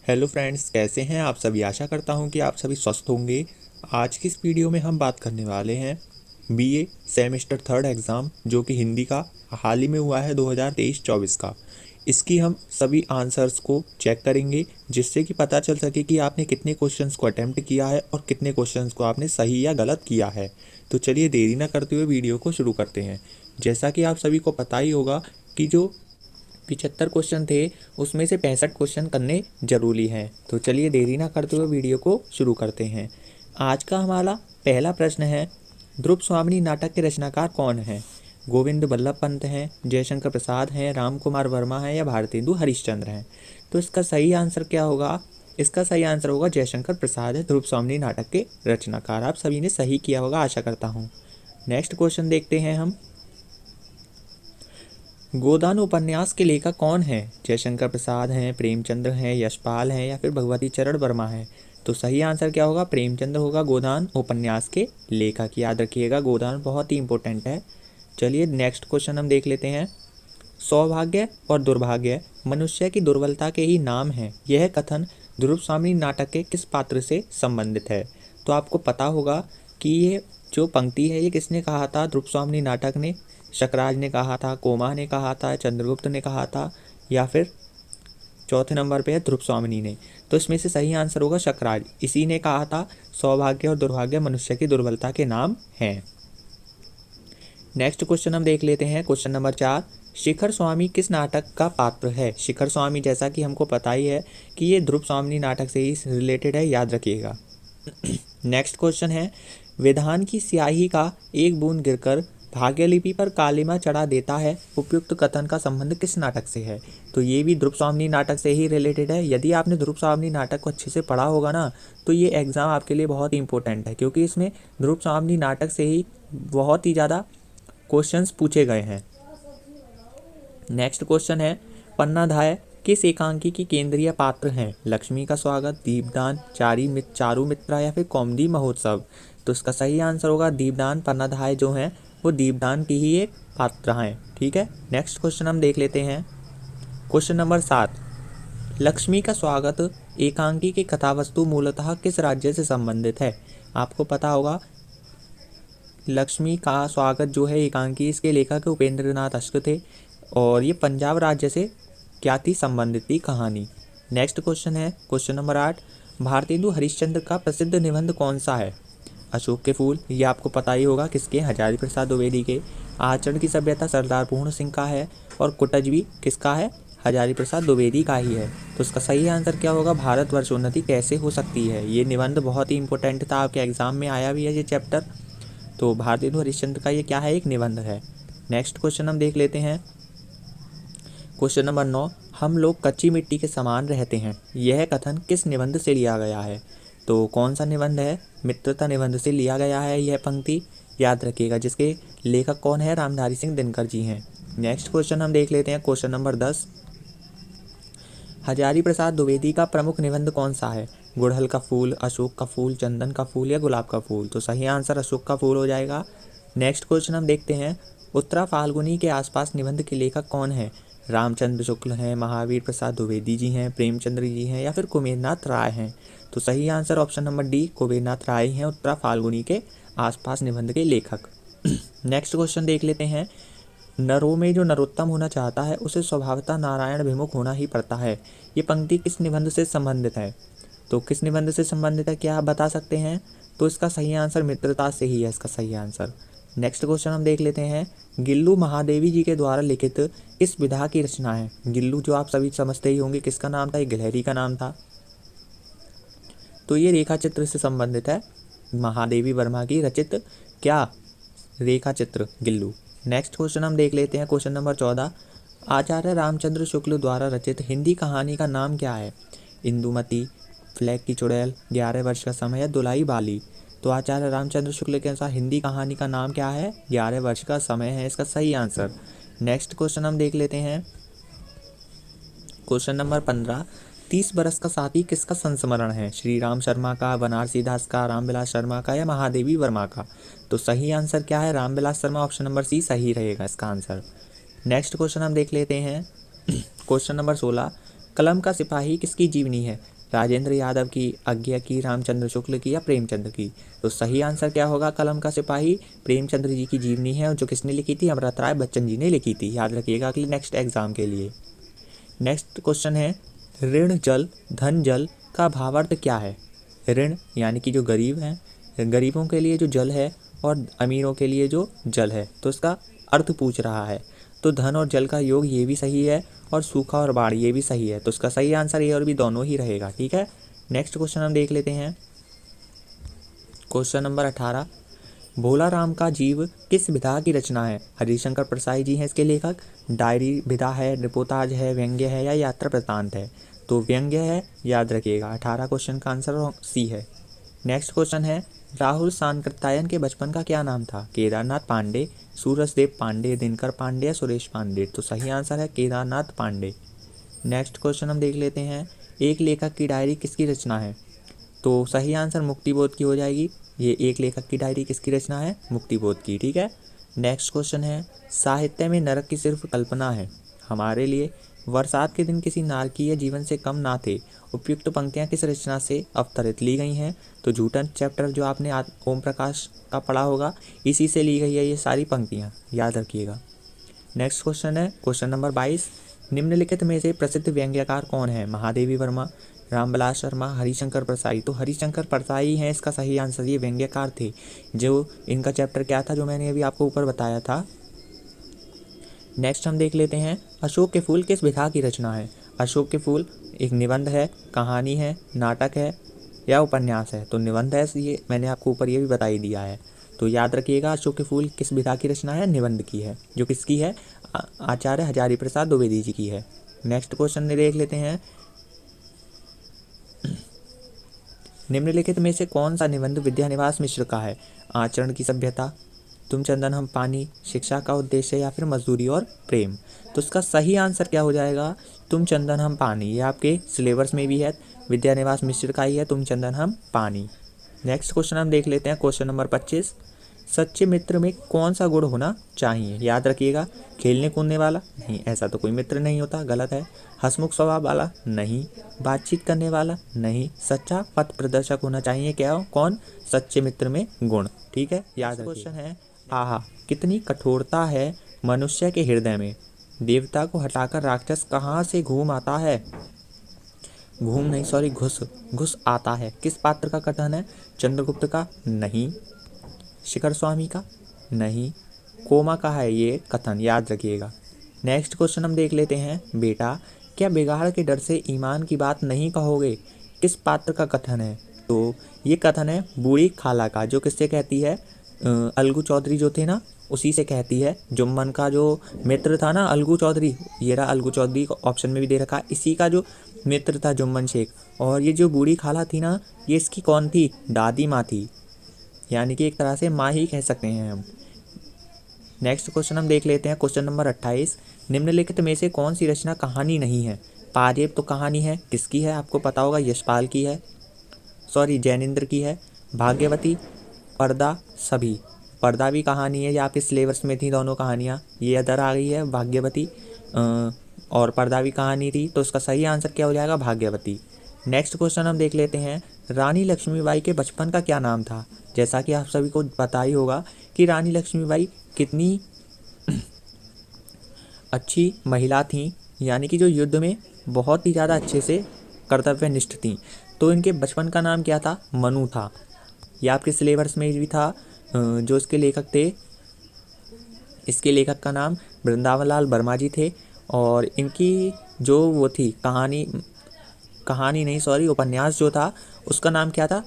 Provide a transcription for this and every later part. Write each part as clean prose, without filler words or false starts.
Hello friends, कैसे हैं आप सभी। आशा करता हूं कि आप सभी स्वस्थ होंगे। आज की इस वीडियो में हम बात करने वाले हैं बीए सेमेस्टर थर्ड एग्ज़ाम जो कि हिंदी का हाल ही में हुआ है 2023-24 का। इसकी हम सभी आंसर्स को चेक करेंगे जिससे कि पता चल सके कि आपने कितने क्वेश्चंस को अटेम्प्ट किया है और कितने क्वेश्चंस को आपने सही या गलत किया है। तो चलिए देरी ना करते हुए वीडियो को शुरू करते हैं। जैसा कि आप सभी को पता ही होगा कि जो 75 क्वेश्चन थे उसमें से 65 क्वेश्चन करने ज़रूरी हैं। तो चलिए देरी ना करते हुए वीडियो को शुरू करते हैं। आज का हमारा पहला प्रश्न है, ध्रुव स्वामिनी नाटक के रचनाकार कौन हैं? गोविंद बल्लभ पंत हैं, जयशंकर प्रसाद हैं, राम कुमार वर्मा हैं या भारतेंदु हरिश्चंद्र हैं? तो इसका सही आंसर क्या होगा? इसका सही आंसर होगा जयशंकर प्रसाद है ध्रुव स्वामिनी नाटक के रचनाकार। आप सभी ने सही किया होगा आशा करता हूँ। नेक्स्ट क्वेश्चन देखते हैं हम। गोदान उपन्यास के लेखक कौन हैं? जयशंकर प्रसाद हैं, प्रेमचंद्र हैं, यशपाल हैं या फिर भगवती चरण वर्मा हैं? तो सही आंसर क्या होगा? प्रेमचंद्र होगा गोदान उपन्यास के लेखक। याद रखिएगा, गोदान बहुत ही इंपॉर्टेंट है। चलिए नेक्स्ट क्वेश्चन हम देख लेते हैं। सौभाग्य और दुर्भाग्य मनुष्य की दुर्बलता के ही नाम हैं। यह कथन ध्रुव स्वामिनी नाटक के किस पात्र से संबंधित है? तो आपको पता होगा कि ये जो पंक्ति है ये किसने कहा था? ध्रुव स्वामिनी नाटक ने शकराज ने कहा था, कोमा ने कहा था, चंद्रगुप्त ने कहा था या फिर चौथे नंबर पे है ध्रुव स्वामिनी ने। तो इसमें से सही आंसर होगा शकराज। इसी ने कहा था सौभाग्य और दुर्भाग्य मनुष्य की दुर्बलता के नाम हैं। नेक्स्ट क्वेश्चन हम देख लेते हैं। क्वेश्चन नंबर 4, शिखर स्वामी किस नाटक का पात्र है? शिखर स्वामी जैसा कि हमको पता ही है कि ये ध्रुव स्वामिनी नाटक से ही रिलेटेड है, याद रखिएगा। नेक्स्ट क्वेश्चन है, विधान की स्याही का एक बूंद गिरकर भाग्यलिपि पर कालिमा चढ़ा देता है। उपयुक्त कथन का संबंध किस नाटक से है? तो ये भी ध्रुव स्वामिनी नाटक से ही रिलेटेड है। यदि आपने ध्रुव स्वामिनी नाटक को अच्छे से पढ़ा होगा ना तो ये एग्ज़ाम आपके लिए बहुत ही इंपॉर्टेंट है, क्योंकि इसमें ध्रुव स्वामिनी नाटक से ही बहुत ही ज़्यादा क्वेश्चंस पूछे गए हैं। नेक्स्ट क्वेश्चन है, पन्नाधाय किस एकांकी की केंद्रीय पात्र हैं? लक्ष्मी का स्वागत, दीपदान, चारू मित्रा या फिर कौमुदी महोत्सव? तो इसका सही आंसर होगा दीपदान। पन्नाधाय जो हैं वो दीपदान की ही एक पात्र हैं। ठीक है, नेक्स्ट क्वेश्चन हम देख लेते हैं। क्वेश्चन नंबर 7, लक्ष्मी का स्वागत एकांकी की कथावस्तु मूलतः किस राज्य से संबंधित है? आपको पता होगा लक्ष्मी का स्वागत जो है एकांकी, इसके लेखक उपेंद्र नाथ अश्क थे और ये पंजाब राज्य से क्या थी, संबंधित थी कहानी। नेक्स्ट क्वेश्चन है क्वेश्चन नंबर 8, भारतेंदु हरिश्चंद्र का प्रसिद्ध निबंध कौन सा है? अशोक के फूल, ये आपको पता ही होगा किसके, हजारी प्रसाद द्विवेदी के। आचरण की सभ्यता सरदार पूर्ण सिंह का है और कुटजबी किसका है? हजारी प्रसाद द्विवेदी का ही है। तो इसका सही आंसर क्या होगा? भारतवर्ष उन्नति कैसे हो सकती है। ये निबंध बहुत ही इंपॉर्टेंट था, आपके एग्जाम में आया भी है ये चैप्टर। तो भारतेंदु हरिश्चंद्र का ये क्या है? एक निबंध है। नेक्स्ट क्वेश्चन हम देख लेते हैं। क्वेश्चन नंबर 9, हम लोग कच्ची मिट्टी के समान रहते हैं। यह कथन किस निबंध से लिया गया है? तो कौन सा निबंध है? मित्रता निबंध से लिया गया है यह पंक्ति, याद रखिएगा। जिसके लेखक कौन है? रामधारी सिंह दिनकर जी हैं। नेक्स्ट क्वेश्चन हम देख लेते हैं। क्वेश्चन नंबर 10, हजारी प्रसाद द्विवेदी का प्रमुख निबंध कौन सा है? गुड़हल का फूल, अशोक का फूल, चंदन का फूल या गुलाब का फूल? तो सही आंसर अशोक का फूल हो जाएगा। नेक्स्ट क्वेश्चन हम देखते हैं, उत्तरा फाल्गुनी के आसपास निबंध के लेखक कौन है? रामचंद्र शुक्ल हैं, महावीर प्रसाद द्विवेदी जी हैं, प्रेमचंद्र जी हैं या फिर कुबेरनाथ राय हैं? तो सही answer option number D, Kubernath राय हैं उत्तरा फाल्गुनी के आसपास निबंध के लेखक। नेक्स्ट क्वेश्चन देख लेते हैं, नरों में जो नरोत्तम होना चाहता है उसे स्वभावतः नारायण विमुख होना ही पड़ता है। ये पंक्ति किस निबंध से संबंधित है? तो किस निबंध से संबंधित है, क्या आप बता सकते हैं? तो इसका सही आंसर मित्रता से ही है इसका सही आंसर। नेक्स्ट क्वेश्चन हम देख लेते हैं, गिल्लू महादेवी जी के द्वारा लिखित किस विधा की रचना है? गिल्लू जो आप सभी समझते ही होंगे किसका नाम था? ये गिलहरी का नाम था। तो ये रेखा चित्र से संबंधित है, महादेवी वर्मा की रचित क्या रेखा चित्र गिल्लू। नेक्स्ट क्वेश्चन हम देख लेते हैं। क्वेश्चन नंबर 14, आचार्य रामचंद्र शुक्ल द्वारा रचित हिंदी कहानी का नाम क्या है? इंदुमती, फ्लैग की चुड़ैल, 11 वर्ष का समय या दुलाई बाली? तो आचार्य रामचंद्र शुक्ल के अनुसार हिंदी कहानी का नाम क्या है? 11 वर्ष का समय है इसका सही आंसर। नेक्स्ट क्वेश्चन हम देख लेते हैं। क्वेश्चन नंबर 15, 30 बरस का साथी किसका संस्मरण है? श्री राम शर्मा का, बनारसी दास का, रामविलास शर्मा का या महादेवी वर्मा का? तो सही आंसर क्या है? Ramvilas Sharma, option number C सही रहेगा इसका आंसर। नेक्स्ट क्वेश्चन हम देख लेते हैं। क्वेश्चन नंबर 16, कलम का सिपाही किसकी जीवनी है? राजेंद्र यादव की, आज्ञा की, रामचंद्र शुक्ल की या प्रेमचंद की? तो सही आंसर क्या होगा? कलम का सिपाही प्रेमचंद्र जी की जीवनी है, और जो किसने लिखी थी? अमृता राय बच्चन जी ने लिखी थी। याद रखिएगा अगले नेक्स्ट एग्जाम के लिए। नेक्स्ट क्वेश्चन है, ऋण जल धन जल का भावार्थ क्या है? ऋण यानी कि जो गरीब हैं, गरीबों के लिए जो जल है, और अमीरों के लिए जो जल है, तो इसका अर्थ पूछ रहा है। तो धन और जल का योग ये भी सही है, और सूखा और बाढ़ ये भी सही है। तो इसका सही आंसर ये और भी दोनों ही रहेगा। ठीक है, नेक्स्ट क्वेश्चन हम देख लेते हैं। क्वेश्चन नंबर 18, भोला राम का जीव किस विधा की रचना है? हरिशंकर प्रसाई जी हैं इसके लेखक, डायरी विधा है, रिपोर्टाज है, व्यंग्य है या यात्रा वृत्तांत है? तो व्यंग्य है, याद रखिएगा। 18 क्वेश्चन का आंसर सी है। नेक्स्ट क्वेश्चन है, राहुल सांकृत्यायन के बचपन का क्या नाम था? केदारनाथ पांडे, सूरजदेव पांडे, दिनकर पांडे या सुरेश पांडे? तो सही आंसर है केदारनाथ पांडे। नेक्स्ट क्वेश्चन हम देख लेते हैं, एक लेखक की डायरी किसकी रचना है? तो सही आंसर मुक्तिबोध की हो जाएगी। ये एक लेखक की डायरी किसकी रचना है? मुक्तिबोध की। ठीक है, नेक्स्ट क्वेश्चन है, साहित्य में नरक की सिर्फ कल्पना है। हमारे लिए बरसात के दिन किसी नारकीय जीवन से कम ना थे। उपयुक्त पंक्तियाँ किस रचना से अवतरित ली गई हैं? तो झूठन चैप्टर जो आपने ओम प्रकाश का पढ़ा होगा, इसी से ली गई है ये सारी पंक्तियाँ, याद रखिएगा। नेक्स्ट क्वेश्चन है क्वेश्चन नंबर 22, निम्नलिखित में से प्रसिद्ध व्यंग्यकार कौन है? महादेवी वर्मा, रामविलास शर्मा, हरिशंकर प्रसाई? तो हरिशंकर प्रसाई हैं इसका सही आंसर। ये व्यंग्यकार थे, जो इनका चैप्टर क्या था जो मैंने अभी आपको ऊपर बताया था। नेक्स्ट हम देख लेते हैं, अशोक के फूल किस विधा की रचना है? अशोक के फूल एक निबंध है, कहानी है, नाटक है या उपन्यास है? तो निबंध है, ये मैंने आपको ऊपर ये भी बता ही दिया है। तो याद रखिएगा अशोक के फूल किस विधा की रचना है? निबंध की है, जो किसकी है? आचार्य हजारी प्रसाद द्विवेदी जी की है। नेक्स्ट क्वेश्चन देख लेते हैं, निम्नलिखित में से कौन सा निबंध विद्यानिवास मिश्र का है? आचरण की सभ्यता, तुम चंदन हम पानी, शिक्षा का उद्देश्य या फिर मजदूरी और प्रेम? तो इसका सही आंसर क्या हो जाएगा? तुम चंदन हम पानी। ये आपके सिलेबस में भी है, विद्यानिवास मिश्र का ही है, तुम चंदन हम पानी। नेक्स्ट क्वेश्चन हम देख लेते हैं, क्वेश्चन नंबर 25, सच्चे मित्र में कौन सा गुण होना चाहिए? याद रखिएगा, खेलने कूदने वाला? नहीं, ऐसा तो कोई मित्र नहीं होता, गलत है। हंसमुख स्वभाव वाला? नहीं। बातचीत करने वाला? नहीं। सच्चा पथ प्रदर्शक होना चाहिए। क्या हो? कौन? सच्चे मित्र में गुण। ठीक है, याद क्वेश्चन है, आहा कितनी कठोरता है मनुष्य के हृदय में, देवता को हटाकर राक्षस कहाँ से घूम आता है? घूम नहीं, सॉरी, घुस आता है। किस पात्र का कथन है? चंद्रगुप्त का? नहीं। शिखर स्वामी का? नहीं। कोमा का है ये कथन, याद रखिएगा। नेक्स्ट क्वेश्चन हम देख लेते हैं, बेटा क्या बिगाड़ के डर से ईमान की बात नहीं कहोगे? किस पात्र का कथन है? तो ये कथन है बूढ़ी खाला का, जो किससे कहती है? अलगू चौधरी जो थे ना, उसी से कहती है। जुम्मन का जो मित्र था ना अलगू चौधरी, ये रहा अलगू चौधरी, ऑप्शन में भी दे रखा है, इसी का जो मित्र था जुम्मन शेख। और ये जो बूढ़ी खाला थी ना, ये इसकी कौन थी? दादी माँ थी, यानी कि एक तरह से माँ ही कह सकते हैं हम। नेक्स्ट क्वेश्चन हम देख लेते हैं, क्वेश्चन नंबर 28, निम्नलिखित में से कौन सी रचना कहानी नहीं है? पाजेब तो कहानी है, किसकी है? आपको पता होगा, यशपाल की है, सॉरी जैनेन्द्र की है। भाग्यवती, पर्दा, सभी। पर्दा भी कहानी है, ये आपके सिलेबस में थी दोनों कहानियाँ, ये इधर आ गई है भाग्यवती, और पर्दा भी कहानी थी। तो इसका सही आंसर क्या हो जाएगा? भाग्यवती। नेक्स्ट क्वेश्चन हम देख लेते हैं, रानी लक्ष्मीबाई के बचपन का क्या नाम था? जैसा कि आप सभी को पता ही होगा कि रानी लक्ष्मीबाई कितनी अच्छी महिला थीं, यानी कि जो युद्ध में बहुत ही ज़्यादा अच्छे से कर्तव्यनिष्ठ थीं। तो इनके बचपन का नाम क्या था? मनु था। ये आपके सिलेबस में भी था। जो इसके लेखक थे, इसके लेखक का नाम वृंदावन लाल वर्मा जी थे। और इनकी जो वो थी कहानी नहीं, सॉरी, उपन्यास जो था उसका नाम क्या था?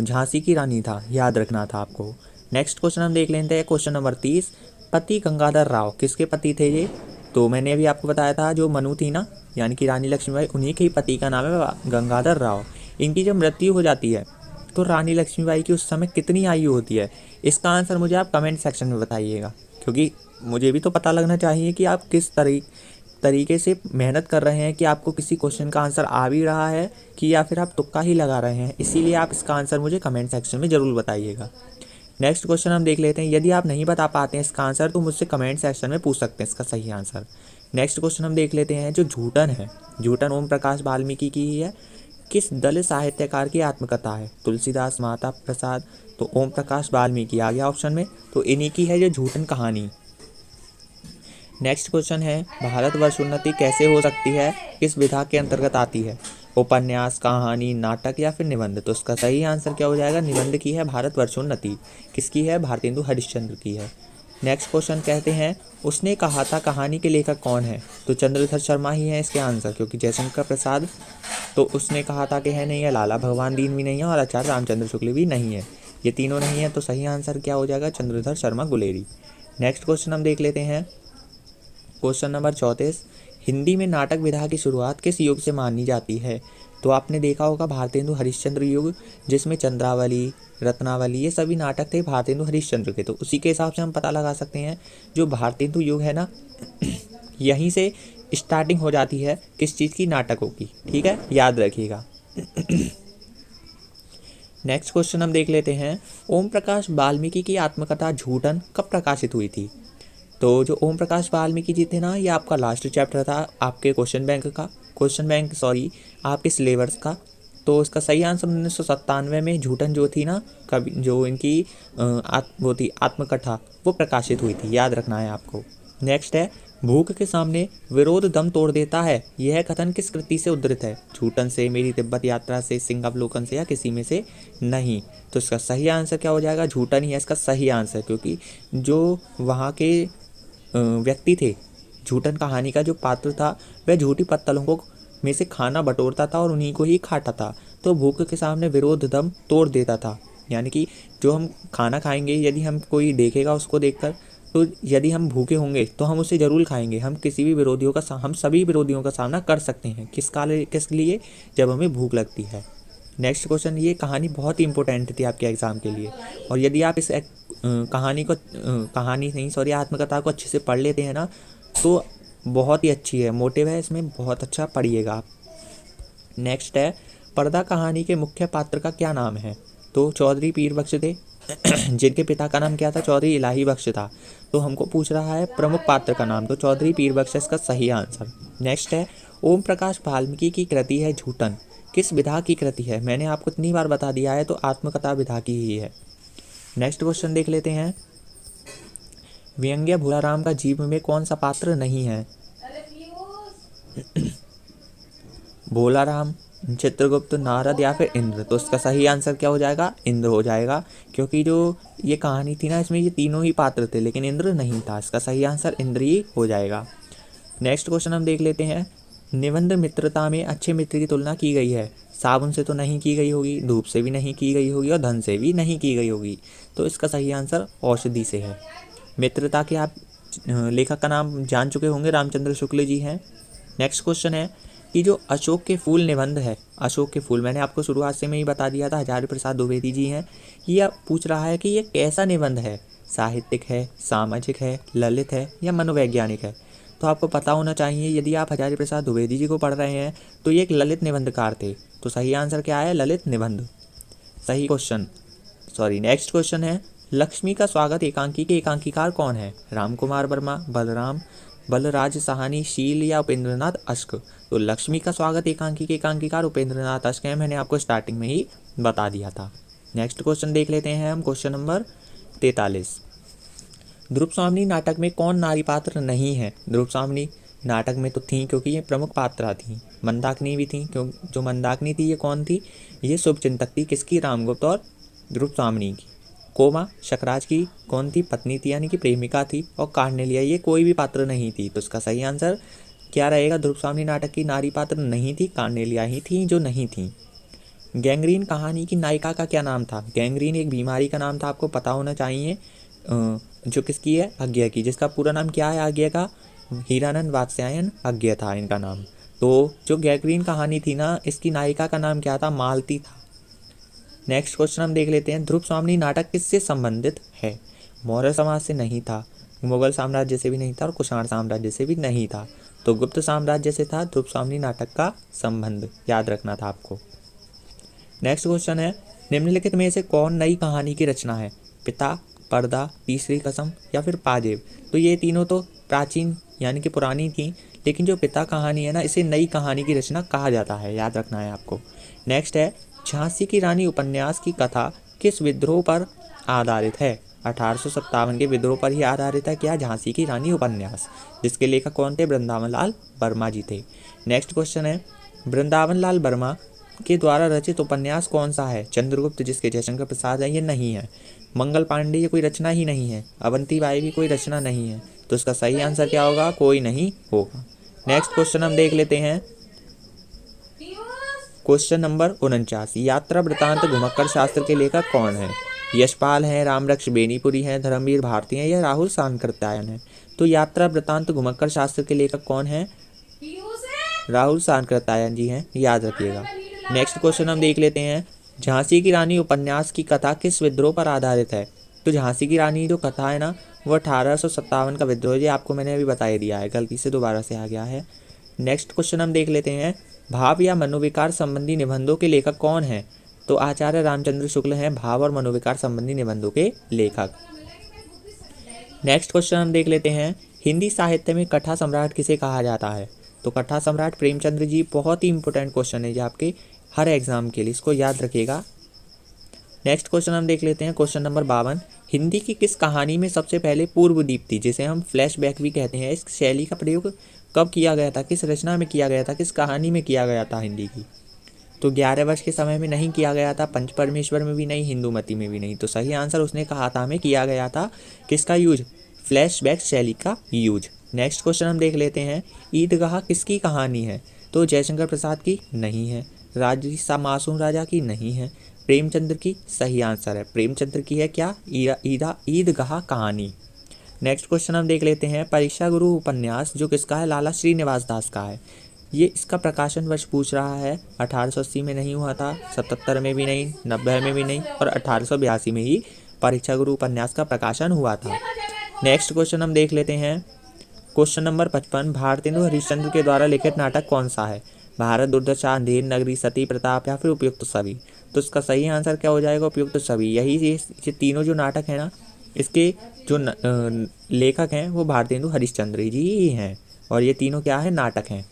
झांसी की रानी था, याद रखना था आपको। नेक्स्ट क्वेश्चन हम देख लेते हैं, क्वेश्चन नंबर 30, पति गंगाधर राव किसके पति थे ये? तो मैंने अभी आपको बताया था, जो मनु थी ना, यानी कि रानी लक्ष्मीबाई, उन्हीं के ही पति का नाम है गंगाधर राव। इनकी जब मृत्यु हो जाती है तो रानी लक्ष्मीबाई की उस समय कितनी आयु होती है? इसका आंसर मुझे आप कमेंट सेक्शन में बताइएगा, क्योंकि मुझे भी तो पता लगना चाहिए कि आप किस तरीके से मेहनत कर रहे हैं, कि आपको किसी क्वेश्चन का आंसर आ भी रहा है कि या फिर आप तुक्का ही लगा रहे हैं। इसीलिए आप इसका आंसर मुझे कमेंट सेक्शन में ज़रूर बताइएगा। नेक्स्ट क्वेश्चन हम देख लेते हैं, यदि आप नहीं बता पाते हैं इसका आंसर तो मुझसे कमेंट सेक्शन में पूछ सकते हैं इसका सही आंसर। नेक्स्ट क्वेश्चन हम देख लेते हैं, जो झूठन है, झूठन ओम प्रकाश वाल्मीकि की ही है। किस दलित साहित्यकार की आत्मकथा है? तुलसीदास, माता प्रसाद, तो ओम प्रकाश वाल्मीकि आ गया ऑप्शन में, तो इन्हीं की है जो झूठन कहानी। नेक्स्ट क्वेश्चन है, भारतवर्ष उन्नति कैसे हो सकती है, किस विधा के अंतर्गत आती है? उपन्यास, कहानी, नाटक या फिर निबंध? तो इसका सही आंसर क्या हो जाएगा? निबंध की है भारतवर्षोन्नति। किसकी है? भारतेंदु हरिश्चंद्र की है। नेक्स्ट क्वेश्चन कहते हैं, उसने कहा था कहानी के लेखक कौन है? तो चंद्रधर शर्मा ही है इसके आंसर, क्योंकि जयशंकर प्रसाद तो उसने कहा था कि है नहीं है, लाला भगवान दीन भी नहीं है और आचार्य रामचंद्र शुक्ल भी नहीं है, ये तीनों नहीं है, तो सही आंसर क्या हो जाएगा? चंद्रधर शर्मा गुलेरी। नेक्स्ट क्वेश्चन हम देख लेते हैं, क्वेश्चन नंबर 34, हिंदी में नाटक विधा की शुरुआत किस युग से मानी जाती है? तो आपने देखा होगा भारतेंदु हरिश्चंद्र युग, जिसमें चंद्रावली, रत्नावली ये सभी नाटक थे भारतेंदु हरिश्चंद्र के, तो उसी के हिसाब से हम पता लगा सकते हैं जो भारतेंदु युग है ना, यहीं से स्टार्टिंग हो जाती है किस चीज़ की? नाटकों की। ठीक है, याद रखिएगा। नेक्स्ट क्वेश्चन हम देख लेते हैं, ओम प्रकाश वाल्मीकि की आत्मकथा झूठन कब प्रकाशित हुई थी? तो जो ओम प्रकाश वाल्मीकि जी थे ना, ये आपका लास्ट चैप्टर था आपके आपके सिलेबस का। तो इसका सही आंसर 1997 में झूठन जो थी ना, कभी जो इनकी वो थी आत्मकथा, वो प्रकाशित हुई थी, याद रखना है आपको। नेक्स्ट है, भूख के सामने विरोध दम तोड़ देता है, यह कथन किस कृति से उद्धृत है? झूठन से, मेरी तिब्बत यात्रा से, सिंहावलोकन से, या किसी में से नहीं? तो इसका सही आंसर क्या हो जाएगा? झूठन ही है इसका सही आंसर, क्योंकि जो वहाँ के व्यक्ति थे, झूठन कहानी का जो पात्र था, वह झूठी पत्तलों को में से खाना बटोरता था और उन्हीं को ही खाता था। तो भूख के सामने विरोध दम तोड़ देता था, यानी कि जो हम खाना खाएंगे, यदि हम कोई देखेगा उसको देखकर, तो यदि हम भूखे होंगे तो हम उसे ज़रूर खाएंगे। हम सभी विरोधियों का सामना कर सकते हैं, किस लिए? जब हमें भूख लगती है। नेक्स्ट क्वेश्चन, ये कहानी बहुत ही इंपॉर्टेंट थी आपके एग्ज़ाम के लिए, और यदि आप इस आत्मकथा को अच्छे से पढ़ लेते हैं ना, तो बहुत ही अच्छी है, मोटिव है इसमें, बहुत अच्छा पढ़िएगा आप। नेक्स्ट है, पर्दा कहानी के मुख्य पात्र का क्या नाम है? तो चौधरी पीर बख्श थे, जिनके पिता का नाम क्या था? चौधरी इलाही बख्श था। तो हमको पूछ रहा है प्रमुख पात्र का नाम, तो चौधरी पीर बख्श इसका सही आंसर। नेक्स्ट है, ओम प्रकाश वाल्मीकि की कृति है झूठन, किस विधा की कृति है? मैंने आपको इतनी बार बता दिया है, तो आत्मकथा विधा की ही है। नेक्स्ट क्वेश्चन देख लेते हैं, व्यंग्य भोलाराम का जीव में कौन सा पात्र नहीं है? भोलाराम, चित्रगुप्त, नारद या फिर इंद्र? तो इसका सही आंसर क्या हो जाएगा? इंद्र हो जाएगा, क्योंकि जो ये कहानी थी ना, इसमें ये तीनों ही पात्र थे, लेकिन इंद्र नहीं था। इसका सही आंसर इंद्र ही हो जाएगा। नेक्स्ट क्वेश्चन हम देख लेते हैं, निबंध मित्रता में अच्छे मित्र की तुलना की गई है, साबुन से तो नहीं की गई होगी, धूप से भी नहीं की गई होगी, और धन से भी नहीं की गई होगी। तो इसका सही आंसर औषधि से है। मित्रता के आप लेखक का नाम जान चुके होंगे, रामचंद्र शुक्ल जी हैं। नेक्स्ट क्वेश्चन है कि जो अशोक के फूल निबंध है, अशोक के फूल मैंने आपको शुरुआत से में ही बता दिया था, हजारी प्रसाद द्विवेदी जी हैं। ये पूछ रहा है कि ये कैसा निबंध है, साहित्यिक है, सामाजिक है, ललित है या मनोवैज्ञानिक है? तो आपको पता होना चाहिए, यदि आप हजारी प्रसाद द्विवेदी जी को पढ़ रहे हैं तो ये एक ललित निबंधकार थे। तो सही आंसर क्या है? ललित निबंध। सही क्वेश्चन, नेक्स्ट क्वेश्चन है, लक्ष्मी का स्वागत एकांकी के एकांकीकार कौन है? रामकुमार वर्मा, बलराज साहनी, शील या उपेंद्रनाथ अश्क? तो लक्ष्मी का स्वागत एकांकी के एकांकीकार उपेंद्रनाथ अश्क है, मैंने आपको स्टार्टिंग में ही बता दिया था। नेक्स्ट क्वेश्चन देख लेते हैं हम, क्वेश्चन नंबर 43, द्रुपस्वामिनी नाटक में कौन नारी पात्र नहीं है? द्रुपस्वामिनी नाटक में तो थी, क्योंकि ये प्रमुख पात्रा थी। मंदाकिनी भी थी, क्यों जो मंदाकिनी थी ये कौन थी? ये शुभचिंतक थी, किसकी? रामगुप्त और द्रुपस्वामिनी की। कोमा शकराज की कौन थी? पत्नी थी, यानी कि प्रेमिका थी। और कार्नेलिया ये कोई भी पात्र नहीं थी। तो इसका सही आंसर क्या रहेगा? द्रुपस्वामिनी नाटक की नारी पात्र नहीं थी, कार्नेलिया ही थी जो नहीं थी। गैंग्रीन कहानी की नायिका का क्या नाम था? गैंग्रीन एक बीमारी का नाम था, आपको पता होना चाहिए, जो किसकी है? अज्ञा की। जिसका पूरा नाम क्या है अज्ञा का? हीरानंद वात्स्यायन अज्ञा था इनका नाम। तो जो गैंग्रीन कहानी थी ना, इसकी नायिका का नाम क्या था? मालती था। नेक्स्ट क्वेश्चन हम देख लेते हैं, द्रुपस्वामिनी नाटक किससे संबंधित है? मौर्य समाज से नहीं था, मुगल साम्राज्य से भी नहीं था, और कुषाण साम्राज्य से भी नहीं था। तो गुप्त साम्राज्य से था द्रुपस्वामिनी नाटक का संबंध, याद रखना था आपको। नेक्स्ट क्वेश्चन है, निम्नलिखित में से कौन नई कहानी की रचना है? पिता, पर्दा, तीसरी कसम या फिर पाजेब? तो ये तीनों तो प्राचीन यानी कि पुरानी थी, लेकिन जो पिता कहानी है ना, इसे नई कहानी की रचना कहा जाता है, याद रखना है आपको। नेक्स्ट है, झांसी की रानी उपन्यास की कथा किस विद्रोह पर आधारित है? 1857 के विद्रोह पर ही आधारित है क्या झांसी की रानी उपन्यास, जिसके लेखक कौन थे? वृंदावन लाल वर्मा जी थे। नेक्स्ट क्वेश्चन है, वृंदावन लाल वर्मा के द्वारा रचित उपन्यास कौन सा है? चंद्रगुप्त, जिसके जयशंकर प्रसाद है, ये नहीं है। मंगल पांडे, ये कोई रचना ही नहीं है। अवंतीबाई भी कोई रचना नहीं है। तो इसका सही आंसर क्या होगा? कोई नहीं होगा। नेक्स्ट क्वेश्चन हम देख लेते हैं, क्वेश्चन नंबर 49, यात्रा वृतांत घुमक्कड़ शास्त्र के लेखक कौन है? यशपाल हैं, रामरक्ष बेनीपुरी हैं, धर्मवीर भारती हैं, या राहुल सांकृत्यायन है? तो यात्रा वृतांत घुमक्कड़ शास्त्र के लेखक कौन है? राहुल सांकृत्यायन जी हैं, याद रखिएगा। नेक्स्ट क्वेश्चन हम देख लेते हैं, झांसी की रानी उपन्यास की कथा किस विद्रोह पर आधारित है? तो झांसी की रानी जो कथा है ना, वो 1857 का विद्रोह, ये आपको मैंने अभी बता ही दिया है, गलती से दोबारा से आ गया है। नेक्स्ट क्वेश्चन हम देख लेते हैं, भाव या मनोविकार संबंधी निबंधों के लेखक कौन हैं? तो आचार्य रामचंद्र शुक्ल हैं भाव और मनोविकार संबंधी निबंधों के लेखक। नेक्स्ट क्वेश्चन हम देख लेते हैं, हिंदी साहित्य में कथा सम्राट किसे कहा जाता है? तो कथा सम्राट प्रेमचंद्र जी। बहुत ही इंपॉर्टेंट क्वेश्चन है ये आपके हर एग्जाम के लिए, इसको याद रखिएगा। नेक्स्ट क्वेश्चन हम देख लेते हैं, क्वेश्चन नंबर 52, हिंदी की किस कहानी में सबसे पहले पूर्व दीप्ति, जिसे हम फ्लैशबैक भी कहते हैं, इस शैली का प्रयोग कब किया गया था? किस रचना में किया गया था? किस कहानी में किया गया था हिंदी की? तो 11 वर्ष के समय में नहीं किया गया था, पंच परमेश्वर में भी नहीं, हिंदूमती में भी नहीं। तो सही आंसर उसने कहा था हमें किया गया था किसका यूज? फ्लैशबैक शैली का यूज। नेक्स्ट क्वेश्चन हम देख लेते हैं, ईदगाह किसकी कहानी है? तो जयशंकर प्रसाद की नहीं है, राजसा मासूम राजा की नहीं है, प्रेमचंद्र की सही आंसर है। प्रेमचंद्र की है क्या? ईदगाह कहानी। नेक्स्ट क्वेश्चन हम देख लेते हैं, परीक्षा गुरु उपन्यास जो किसका है? लाला श्रीनिवास दास का है। ये इसका प्रकाशन वर्ष पूछ रहा है, 1880 में नहीं हुआ था, 77 में भी नहीं, 90 में भी नहीं, और 1882 में ही परीक्षा गुरु उपन्यास का प्रकाशन हुआ था। नेक्स्ट क्वेश्चन हम देख लेते हैं, क्वेश्चन नंबर 55, भारतेंदु हरिश्चंद्र के द्वारा लिखित नाटक कौन सा है? भारत, दुर्दशा, अंधेर नगरी, सती प्रताप, या फिर उपयुक्त सभी? तो इसका सही आंसर क्या हो जाएगा? उपयुक्त सभी। यही ये तीनों जो नाटक है ना, इसके जो लेखक हैं वो भारतेंदु हरिश्चंद्र जी ही हैं, और ये तीनों क्या है? नाटक हैं।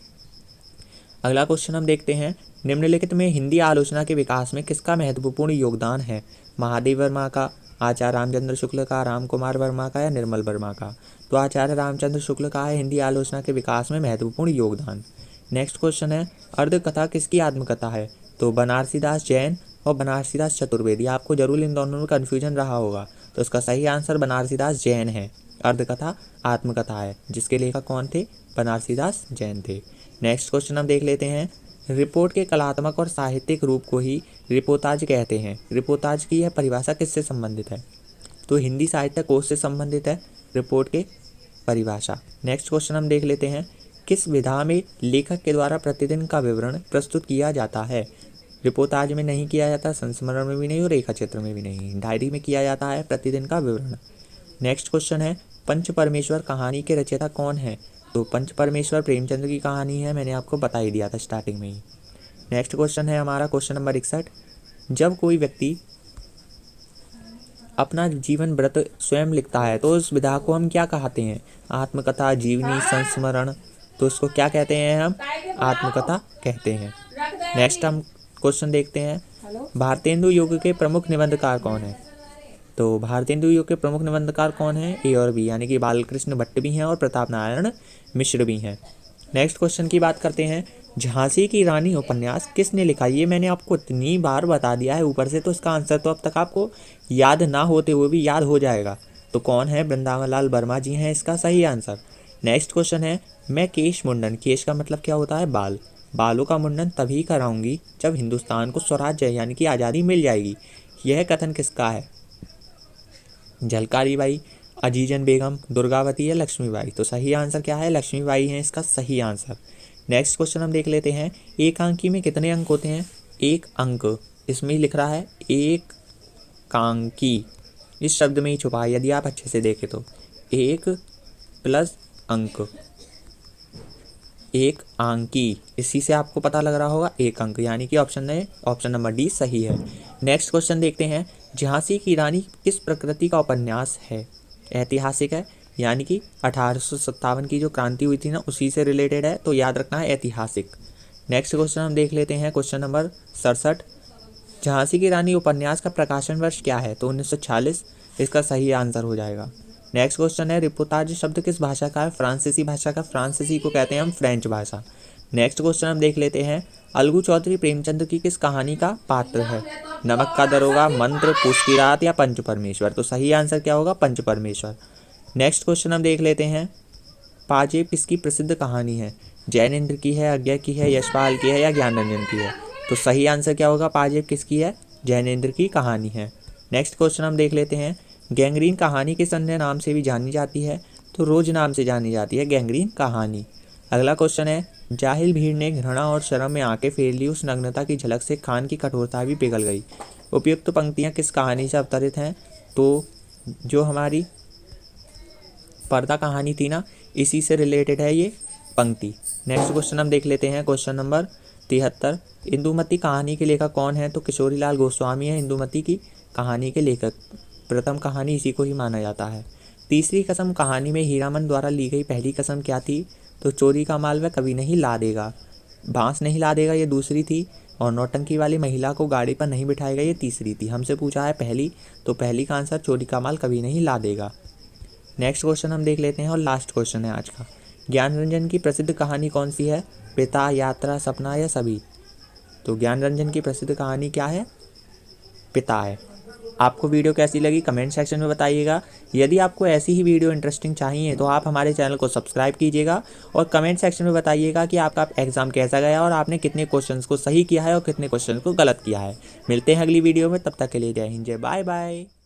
अगला क्वेश्चन हम देखते हैं, निम्नलिखित में हिंदी आलोचना के विकास में किसका महत्वपूर्ण योगदान है? महादेव वर्मा का, आचार्य रामचंद्र शुक्ल का, राम कुमार वर्मा का, या निर्मल वर्मा का? तो आचार्य रामचंद्र शुक्ल का है हिंदी आलोचना के विकास में महत्वपूर्ण योगदान। नेक्स्ट क्वेश्चन है, अर्धकथा किसकी आत्मकथा है? तो बनारसीदास जैन और बनारसीदास चतुर्वेदी। आपको जरूर इन दोनों में कन्फ्यूजन रहा होगा, तो इसका सही आंसर बनारसीदास जैन है। अर्धकथा आत्मकथा है, जिसके लेखक कौन थे? बनारसीदास जैन थे। नेक्स्ट क्वेश्चन हम देख लेते हैं, रिपोर्ट के कलात्मक और साहित्यिक रूप को ही रिपोर्ताज कहते हैं। रिपोर्ताज की यह परिभाषा किससे संबंधित है? तो हिंदी साहित्य कोश से संबंधित है रिपोर्ट के परिभाषा। नेक्स्ट क्वेश्चन हम देख लेते हैं, किस विधा में लेखक के द्वारा प्रतिदिन का विवरण प्रस्तुत किया जाता है? रिपोर्ताज में नहीं किया जाता, संस्मरण में भी नहीं, और रेखा चित्र में भी नहीं, डायरी में किया जाता है प्रतिदिन का विवरण। नेक्स्ट क्वेश्चन है, पंच परमेश्वर कहानी के रचयिता कौन है? तो पंच परमेश्वर प्रेमचंद्र की कहानी है, मैंने आपको बता ही दिया था स्टार्टिंग में ही। नेक्स्ट क्वेश्चन है हमारा क्वेश्चन नंबर 61, जब कोई व्यक्ति अपना जीवन व्रत स्वयं लिखता है तो उस विधा को हम क्या कहते हैं? आत्मकथा, जीवनी, संस्मरण। तो इसको क्या कहते हैं? हम आत्मकथा कहते हैं। नेक्स्ट हम क्वेश्चन देखते हैं, भारतेंदु युग के प्रमुख निबंधकार कौन है? तो भारतेंदु युग के प्रमुख निबंधकार कौन है? ए और बी, यानी कि बालकृष्ण भट्ट भी हैं और प्रताप नारायण मिश्र भी हैं। नेक्स्ट क्वेश्चन की बात करते हैं, झांसी की रानी उपन्यास किसने लिखा? ये मैंने आपको इतनी बार बता दिया है ऊपर से, तो इसका आंसर तो अब तक आपको याद ना होते हुए भी याद हो जाएगा। तो कौन है? वृंदावन लाल वर्मा जी हैं इसका सही आंसर। नेक्स्ट क्वेश्चन है, मैं केश मुंडन, केश का मतलब क्या होता है? बाल, बालों का मुंडन तभी कराऊंगी जब हिंदुस्तान को स्वराज्य यानी कि आज़ादी मिल जाएगी। यह कथन किसका है? झलकारी बाई, अजीजन बेगम, दुर्गावती या लक्ष्मीबाई? तो सही आंसर क्या है? लक्ष्मीबाई है इसका सही आंसर। नेक्स्ट क्वेश्चन हम देख लेते हैं, एक अंकी में कितने अंक होते हैं? एक अंक, इसमें ही लिख रहा है एक कांकी, इस शब्द में ही छुपा है, यदि आप अच्छे से देखें तो एक प्लस अंक, एक अंकी, इसी से आपको पता लग रहा होगा एक अंक, यानी कि ऑप्शन नंबर डी सही है। नेक्स्ट क्वेश्चन देखते हैं, झांसी की रानी किस प्रकृति का उपन्यास है? ऐतिहासिक है, यानी कि 1857 की जो क्रांति हुई थी ना, उसी से रिलेटेड है, तो याद रखना है ऐतिहासिक। नेक्स्ट क्वेश्चन हम देख लेते हैं, क्वेश्चन नंबर 67, झांसी की रानी उपन्यास का प्रकाशन वर्ष क्या है? तो 1946 इसका सही आंसर हो जाएगा। नेक्स्ट क्वेश्चन है, रिपोर्टाज शब्द किस भाषा का है? फ्रांसीसी भाषा का। फ्रांसीसी को कहते हैं हम फ्रेंच भाषा। नेक्स्ट क्वेश्चन हम देख लेते हैं, अलगू चौधरी प्रेमचंद की किस कहानी का पात्र है? नमक का दरोगा, मंत्र, पूस की रात या पंच परमेश्वर? तो सही आंसर क्या होगा? पंच परमेश्वर। नेक्स्ट क्वेश्चन हम देख लेते हैं, पाजेब किसकी प्रसिद्ध कहानी है? जैनेन्द्र की है, अज्ञा की है, यशपाल की है या ज्ञानरंजन की है? तो सही आंसर क्या होगा? पाजेब किसकी है? जैनेन्द्र की कहानी है। नेक्स्ट क्वेश्चन हम देख लेते हैं, गैंग्रीन कहानी किस अन्य नाम से भी जानी जाती है? तो रोज नाम से जानी जाती है गैंग्रीन कहानी। अगला क्वेश्चन है, जाहिल भीड़ ने घृणा और शर्म में आंखें फेर ली, उस नग्नता की झलक से खान की कठोरता भी पिघल गई। उपयुक्त तो पंक्तियाँ किस कहानी से अवतरित हैं? तो जो हमारी पर्दा कहानी थी ना, इसी से रिलेटेड है ये पंक्ति। नेक्स्ट क्वेश्चन हम देख लेते हैं, क्वेश्चन नंबर 73, इंदुमती कहानी के लेखक कौन है? तो किशोरीलाल गोस्वामी है इंदुमती की कहानी के लेखक। प्रथम कहानी इसी को ही माना जाता है। तीसरी कसम कहानी में हीरामन द्वारा ली गई पहली कसम क्या थी? तो चोरी का माल वह कभी नहीं ला देगा। बांस नहीं ला देगा, ये दूसरी थी। और नौटंकी वाली महिला को गाड़ी पर नहीं बिठाएगा, ये तीसरी थी। हमसे पूछा है पहली, तो पहली का आंसर चोरी का माल कभी नहीं ला देगा। नेक्स्ट क्वेश्चन हम देख लेते हैं और लास्ट क्वेश्चन है आज का, ज्ञानरंजन की प्रसिद्ध कहानी कौन सी है? पिता, यात्रा, सपना या सभी? तो ज्ञानरंजन की प्रसिद्ध कहानी क्या है? पिता है। आपको वीडियो कैसी लगी कमेंट सेक्शन में बताइएगा। यदि आपको ऐसी ही वीडियो इंटरेस्टिंग चाहिए तो आप हमारे चैनल को सब्सक्राइब कीजिएगा और कमेंट सेक्शन में बताइएगा कि आपका एग्जाम कैसा गया और आपने कितने क्वेश्चंस को सही किया है और कितने क्वेश्चन को गलत किया है। मिलते हैं अगली वीडियो में, तब तक के लिए जय हिंद, जय बाय बाय।